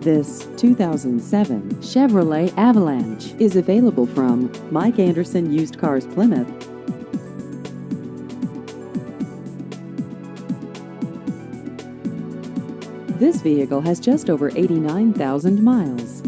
This 2007 Chevrolet Avalanche is available from Mike Anderson Used Cars Plymouth. This vehicle has just over 89,000 miles.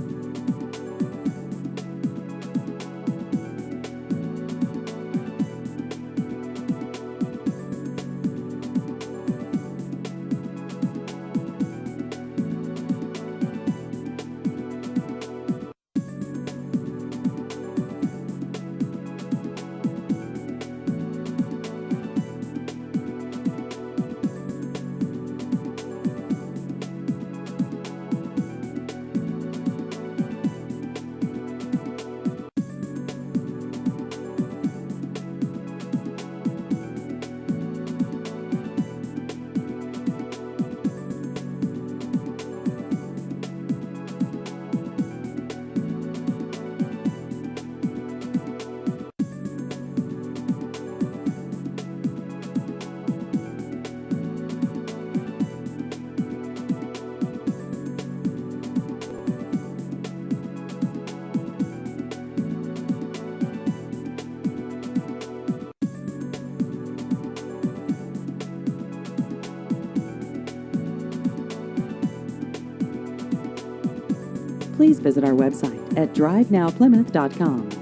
Please visit our website at drivenowplymouth.com.